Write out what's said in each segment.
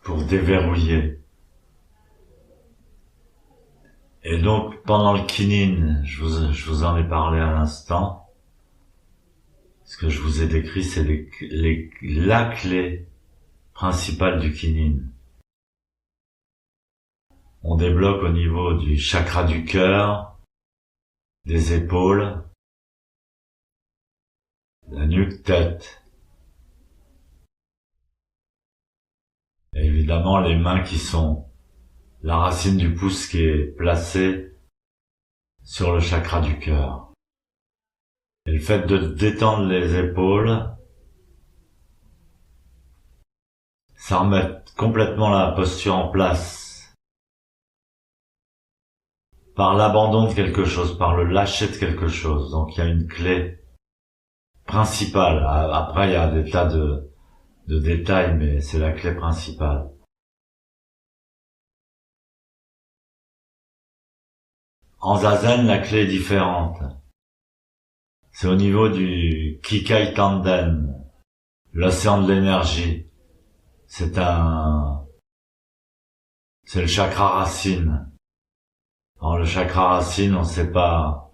pour déverrouiller. Et donc, pendant le Kinnin, je vous en ai parlé à l'instant. Ce que je vous ai décrit, c'est la clé principale du Kinnin. On débloque au niveau du chakra du cœur, des épaules, la nuque-tête. Et évidemment, les mains qui sont la racine du pouce qui est placée sur le chakra du cœur. Et le fait de détendre les épaules, ça remet complètement la posture en place. Par l'abandon de quelque chose, par le lâcher de quelque chose. Donc il y a une clé principale. Après, il y a des tas de détails, mais c'est la clé principale. En Zazen, la clé est différente. C'est au niveau du Kikai Tanden, l'océan de l'énergie. C'est le chakra racine. Alors le chakra racine, on sait pas.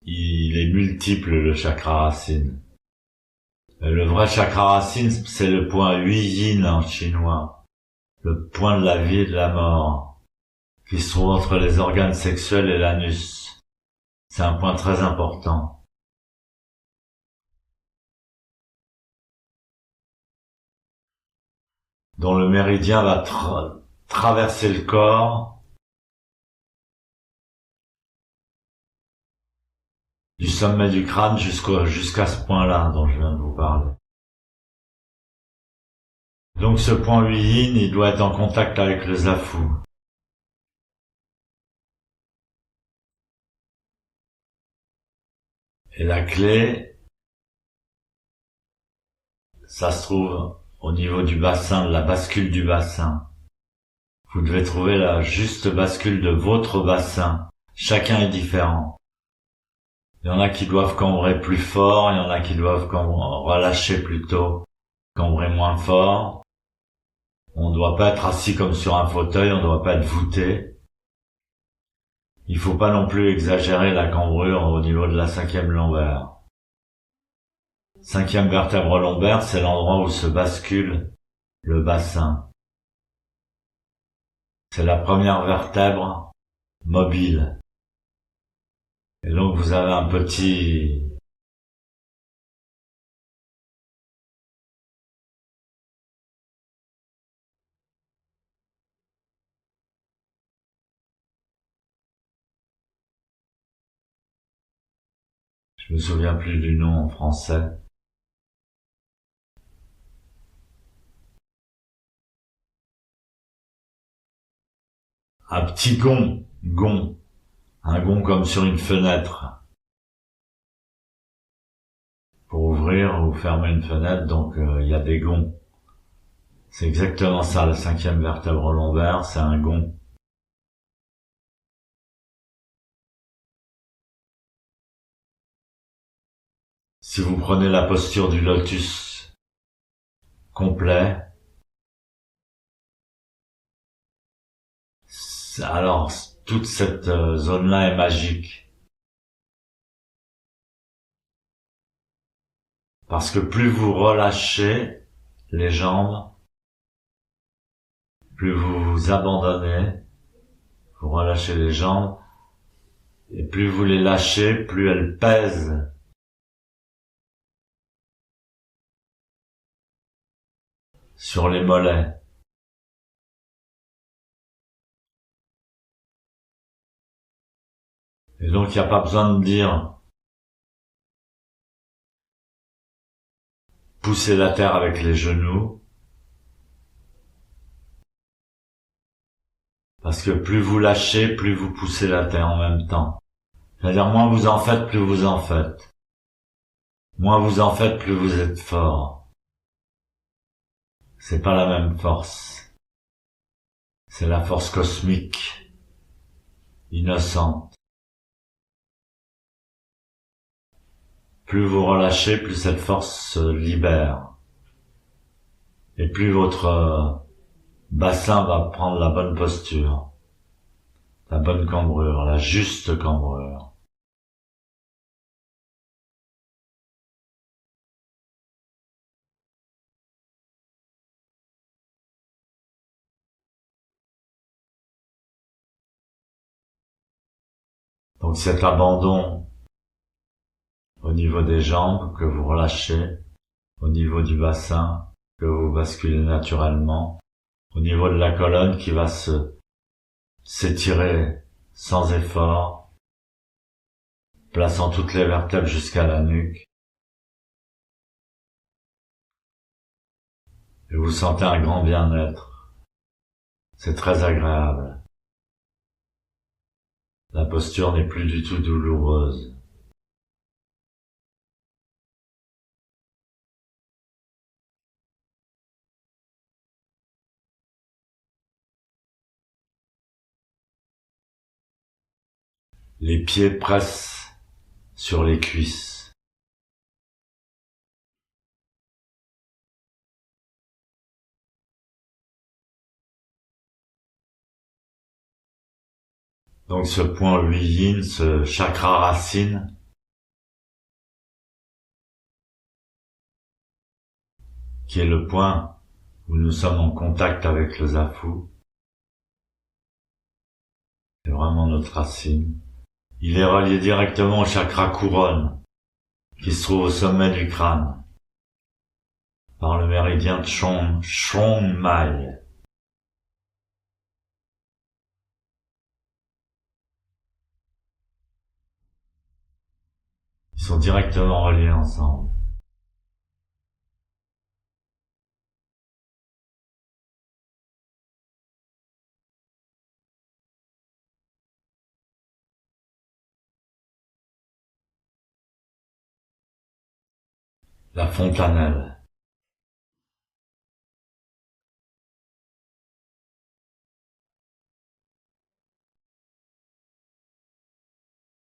Il est multiple, le chakra racine. Le vrai chakra racine, c'est le point 8 yin en chinois. Le point de la vie et de la mort, qui se trouve entre les organes sexuels et l'anus. C'est un point très important. Dont le méridien va traverser le corps, du sommet du crâne jusqu'à ce point-là dont je viens de vous parler. Donc ce point 8 yin, il doit être en contact avec le zafu. Et la clé, ça se trouve au niveau du bassin, de la bascule du bassin. Vous devez trouver la juste bascule de votre bassin. Chacun est différent. Il y en a qui doivent cambrer plus fort, il y en a qui doivent relâcher plus tôt, cambrer moins fort. On ne doit pas être assis comme sur un fauteuil, on ne doit pas être voûté. Il faut pas non plus exagérer la cambrure au niveau de la 5e lombaire. 5e vertèbre lombaire, c'est l'endroit où se bascule le bassin. C'est la première vertèbre mobile. Et donc vous avez un petit... Je me souviens plus du nom en français. Un petit gond, un gond comme sur une fenêtre. Pour ouvrir ou fermer une fenêtre, donc il y a des gonds. C'est exactement ça, la 5e vertèbre lombaire, c'est un gond. Si vous prenez la posture du lotus complet, alors toute cette zone-là est magique. Parce que plus vous relâchez les jambes, plus vous vous abandonnez, vous relâchez les jambes, et plus vous les lâchez, plus elles pèsent sur les mollets. Et donc il n'y a pas besoin de dire poussez la terre avec les genoux, parce que plus vous lâchez, plus vous poussez la terre en même temps. C'est-à-dire moins vous en faites, plus vous en faites. Moins vous en faites, plus vous êtes fort. C'est pas la même force. C'est la force cosmique, innocente. Plus vous relâchez, plus cette force se libère. Et plus votre bassin va prendre la bonne posture, la bonne cambrure, la juste cambrure. Donc cet abandon au niveau des jambes que vous relâchez, au niveau du bassin que vous basculez naturellement, au niveau de la colonne qui va s'étirer sans effort, plaçant toutes les vertèbres jusqu'à la nuque. Et vous sentez un grand bien-être. C'est très agréable. La posture n'est plus du tout douloureuse. Les pieds pressent sur les cuisses. Donc ce point 8 yin, ce chakra racine, qui est le point où nous sommes en contact avec le zafu, c'est vraiment notre racine. Il est relié directement au chakra couronne, qui se trouve au sommet du crâne, par le méridien Chong Mai. Ils sont directement reliés ensemble. La fontanelle.